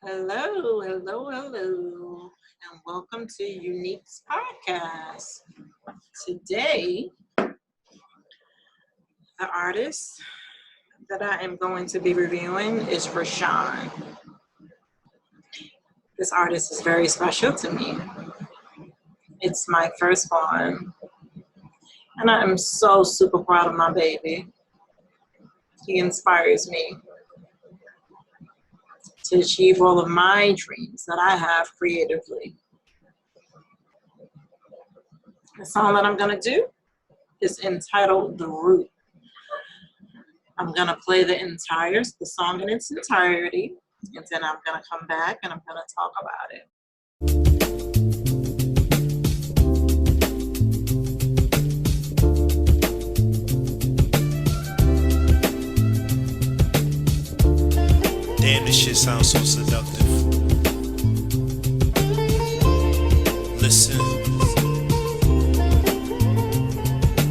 Hello, hello, hello, and welcome to Youneik's podcast. Today, the artist that I am going to be reviewing is Rashawn. This artist is very special to me. It's my firstborn, and I am so super proud of my baby. He inspires me to achieve all of my dreams that I have creatively. The song that I'm going to do is entitled The Root. I'm going to play the song in its entirety, and then I'm going to come back and I'm going to talk about it. Damn, this shit sounds so seductive. Listen.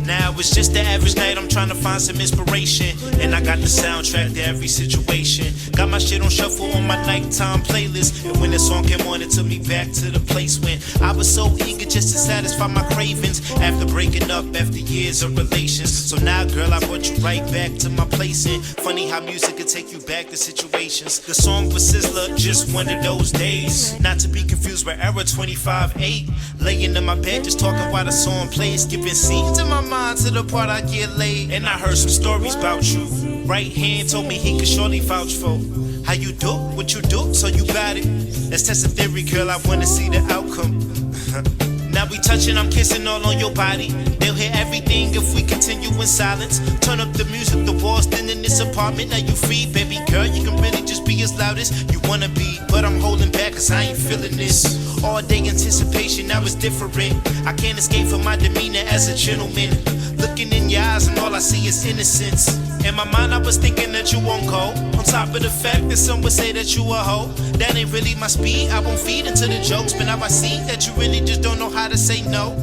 Now it's just the average night, I'm trying to find some inspiration. And I got the soundtrack to every situation. Got my shit on shuffle on my nighttime playlist. And when the song came on, it took me back to the place when I was so eager just to satisfy my cravings. After breaking up, after years of relations. So now, girl, I brought you right back to my place. And funny how music can take you back to situations. The song for Sizzler, just one of those days. Not to be confused with Era 25-8. Laying in my bed, just talking while the song plays. Skipping scenes in my mind to the part I get laid. And I heard some stories about you. Right hand told me he could surely vouch for how you do what you do, so you got it. Let's test a theory, girl, I wanna see the outcome. Now we touching, I'm kissing all on your body. They'll hear everything if we continue in silence. Turn up the music, the walls thin in this apartment. Now you free, baby girl, you can really just be as loud as you wanna be. But I'm holding back cause I ain't feeling this. All day anticipation, now it's different. I can't escape from my demeanor as a gentleman. Looking in your eyes and all I see is innocence. In my mind I was thinking that you won't go. On top of the fact that some would say that you a hoe. That ain't really my speed, I won't feed into the jokes. But now I see that you really just don't know how to say no.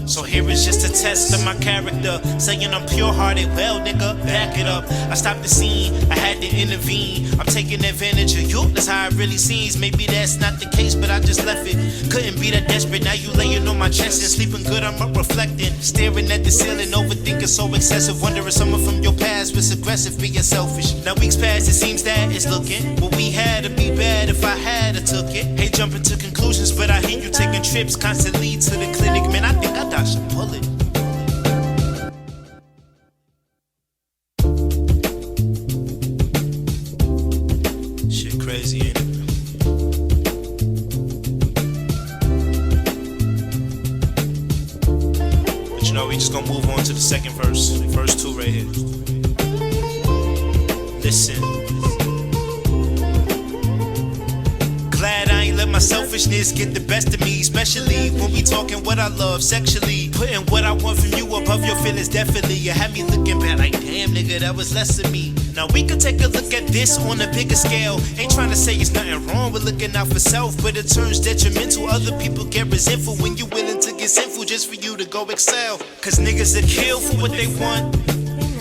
So here is just a test of my character. Saying I'm pure-hearted, well nigga, back it up. I stopped the scene, I had to intervene. I'm taking advantage of you, that's how it really seems. Maybe that's not the case, but I just left it. Couldn't be that desperate, now you laying on my chest. And sleeping good, I'm up reflecting. Staring at the ceiling, overthinking so excessive. Wondering someone from your past was aggressive, being selfish. Now weeks past, it seems that it's looking what we had to be bad if I had to took it. Hate jumping to conclusions, but I hear you taking trips constantly to the clinic. Man, I think I dodged a bullet. Shit crazy, ain't it? But you know, we just gonna move on to the second verse. Verse 2 right here. Listen. Glad I ain't let my selfishness get the best of me. Especially when we talking what I love sexually. Putting what I want from you above your feelings definitely. You had me looking back like damn nigga, that was less of me. Now we could take a look at this on a bigger scale. Ain't trying to say it's nothing wrong with looking out for self, but it turns detrimental. Other people get resentful when you willing to get sinful just for you to go excel. Cause niggas will kill for what they want.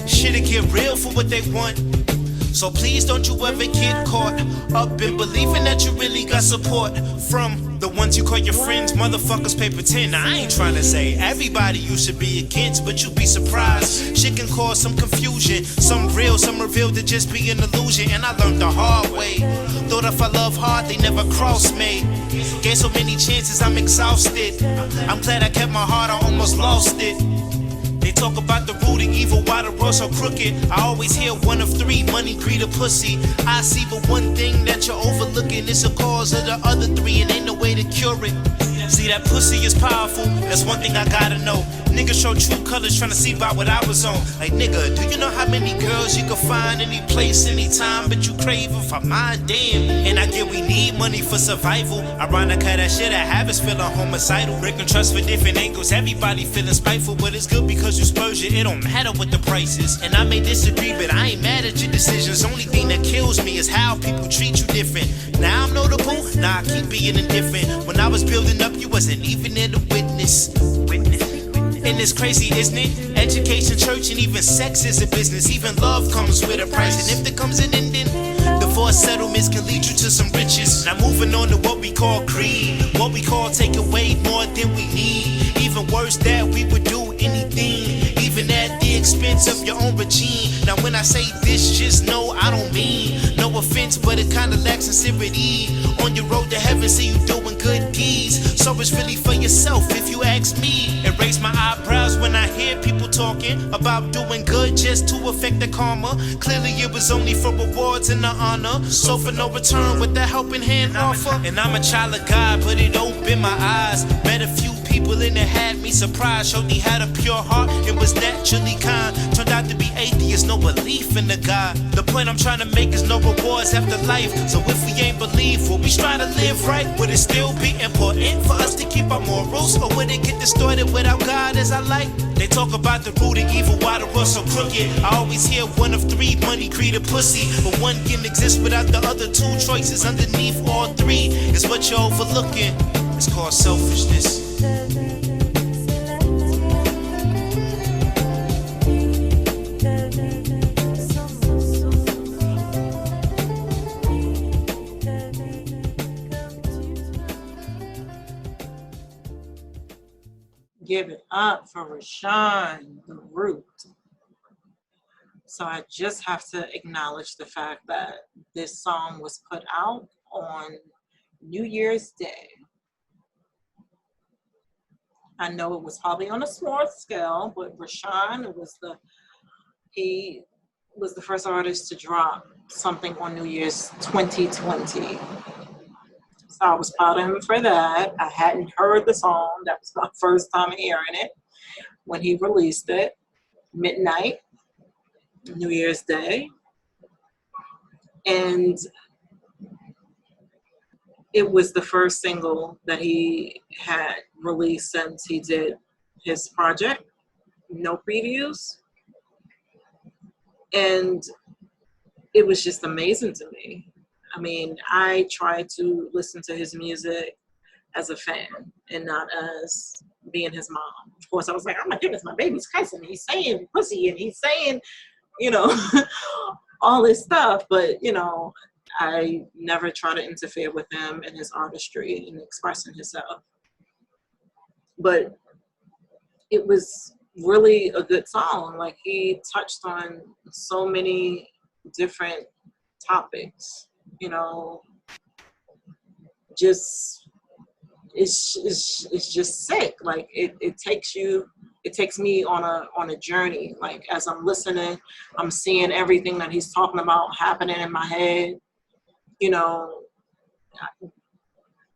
Shit'll get real for what they want. So please don't you ever get caught up in believing that you really got support from the ones you call your friends. Motherfuckers pay pretend. Now, I ain't trying to say everybody you should be against, but you'll be surprised. Shit can cause some confusion. Some real, some revealed to just be an illusion. And I learned the hard way. Thought if I love hard, they never cross me. Gave so many chances, I'm exhausted. I'm glad I kept my heart, I almost lost it. They talk about the root of evil, why the world's so crooked. I always hear one of three, money, greed, or pussy. I see but one thing that you're overlooking. It's a cause of the other three and ain't no way to cure it. See, that pussy is powerful, that's one thing I gotta know. Niggas show true colors trying to see by what I was on. Like nigga, do you know how many girls you can find any place, anytime, but you craving for mine? Damn. And I get we need money for survival. Ironic how that shit I have is feeling homicidal. Breaking trust for different angles, everybody feeling spiteful. But it's good because you spurge it, it don't matter what the price is. And I may disagree, but I ain't mad at your decisions. Only thing that kills me is how people treat you different. Now I'm notable, nah, I keep being indifferent. When I was building up, you wasn't even there to witness. And it's crazy, isn't it? Education, church, and even sex is a business. Even love comes with a price. And if there comes an ending, divorce settlements can lead you to some riches. Now moving on to what we call greed, what we call take away more than we need. Even worse, that we would do anything, even at the expense of your own regime. Now when I say this, just know I don't mean no offense, but it kinda lacks sincerity. On your road to heaven, see you doing good deeds, so it's really for yourself if you ask me. It raise my eyebrows when I hear people talking about doing good just to affect the karma. Clearly it was only for rewards and the honor, so for no return with that helping hand offer. And I'm a child of God, but it opened my eyes. Met a few people and it had me surprised. Showed me had a pure heart and was naturally kind. Turned out to be atheist, no belief in the God. The point I'm trying to make is no rewards after life. So if we ain't believe, will we try to live right? Would it still be important for us to keep our morals, or would it get distorted without God as I like? They talk about the root of evil, why the world so crooked. I always hear one of three, money, greed, or pussy. But one can exist without the other two choices. Underneath all three is what you're overlooking. It's called selfishness. Give it up for Rashawn, the Root. So I just have to acknowledge the fact that this song was put out on New Year's Day. I know it was probably on a small scale, but Rashawn he was the first artist to drop something on New Year's 2020. So I was proud of him for that. I hadn't heard the song. That was my first time hearing it when he released it. Midnight, New Year's Day. And it was the first single that he had released since he did his project. No previews. And it was just amazing to me. I mean, I try to listen to his music as a fan and not as being his mom. Of course, I was like, oh my goodness, my baby's cousin. He's saying pussy and he's saying, all this stuff. But, I never try to interfere with him and his artistry and expressing himself. But it was really a good song. Like, he touched on so many different topics. It's just sick. Like it takes me on a journey. Like, as I'm listening, I'm seeing everything that he's talking about happening in my head. The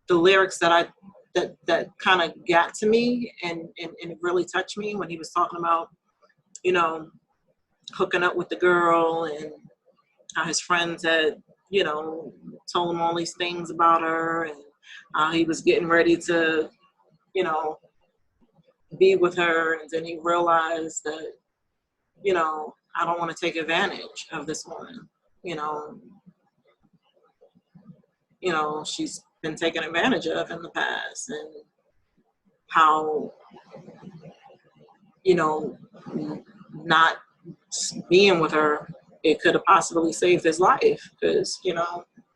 lyrics that kind of got to me and it really touched me when he was talking about, hooking up with the girl and how his friends had, told him all these things about her, and how he was getting ready to, be with her. And then he realized that, I don't want to take advantage of this woman. She's been taken advantage of in the past, and how, not being with her, it could have possibly saved his life, because,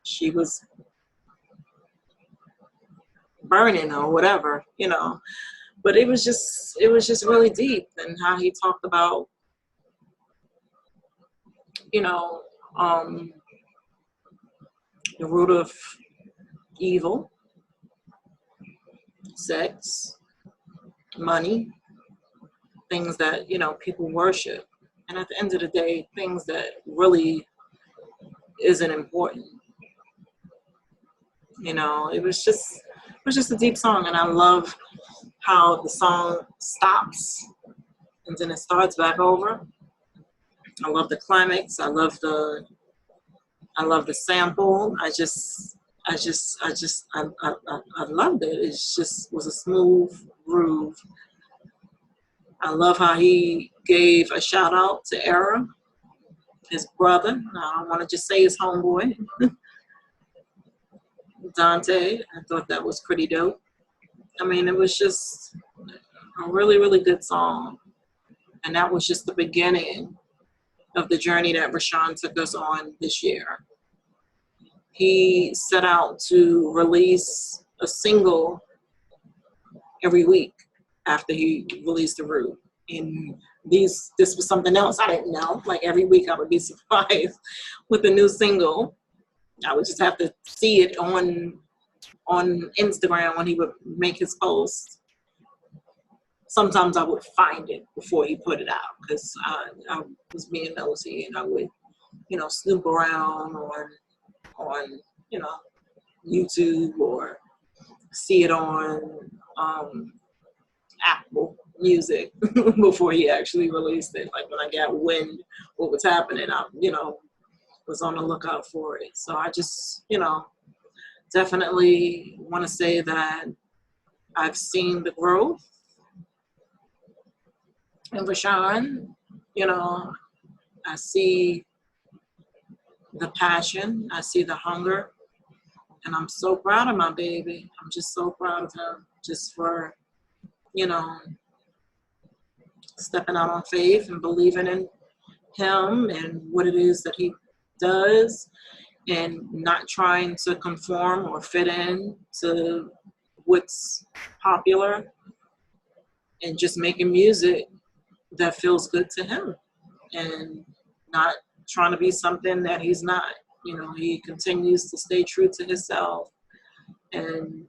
she was burning or whatever, but it was just really deep. And how he talked about, the root of evil, sex, money, things that, people worship. And at the end of the day, things that really isn't important. It was just a deep song. And I love how the song stops and then it starts back over. I love the climax. I love the sample. I loved it. It just was a smooth groove. I love how he gave a shout out to Era, his brother. I don't want to just say his homeboy, Dante. I thought that was pretty dope. I mean, it was just a really, really good song. And that was just the beginning of the journey that Rashawn took us on this year. he set out to release a single every week after he released the Root. And this was something else I didn't know. Like every week I would be surprised with a new single. I would just have to see it on Instagram when he would make his posts. Sometimes I would find it before he put it out because I was being nosy, and I would, snoop around on YouTube or see it on Apple Music before he actually released it. Like when I got wind what was happening, I was on the lookout for it. So I just definitely want to say that I've seen the growth in Rashawn. I see the passion, I see the hunger, and I'm so proud of my baby. I'm just so proud of him just for stepping out on faith and believing in him and what it is that he does, and not trying to conform or fit in to what's popular, and just making music that feels good to him and not trying to be something that he's not. He continues to stay true to himself, and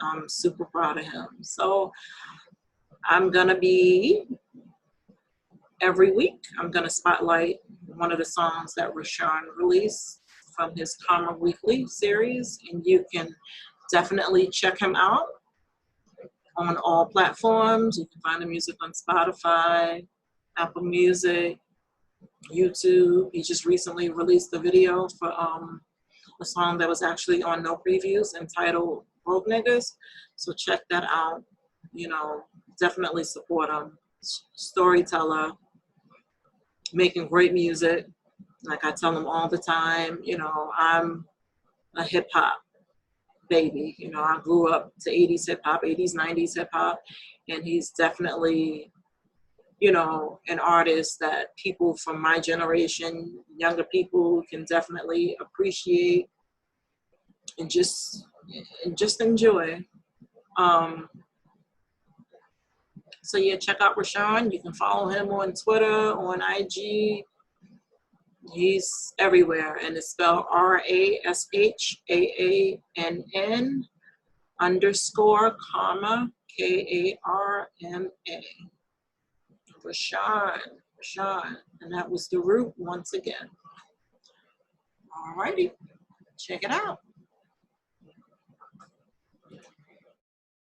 I'm super proud of him. So I'm gonna be every week, I'm gonna spotlight one of the songs that Rashawn released from his Karma Weekly series, and you can definitely check him out on all platforms. You can find the music on Spotify, Apple Music, YouTube. He just recently released a video for a song that was actually on No Previews entitled Broke Niggas. So check that out. Definitely support him. Storyteller, making great music. Like I tell him all the time, I'm a hip hop baby. I grew up to 80s hip hop, 80s, 90s hip hop, and he's definitely, an artist that people from my generation, younger people, can definitely appreciate and just enjoy. So yeah, check out Rashawn. You can follow him on Twitter, on IG. He's everywhere, and it's spelled RASHAANN_Karma, KARMA. Rashawn. And that was the Root once again. Alrighty, check it out.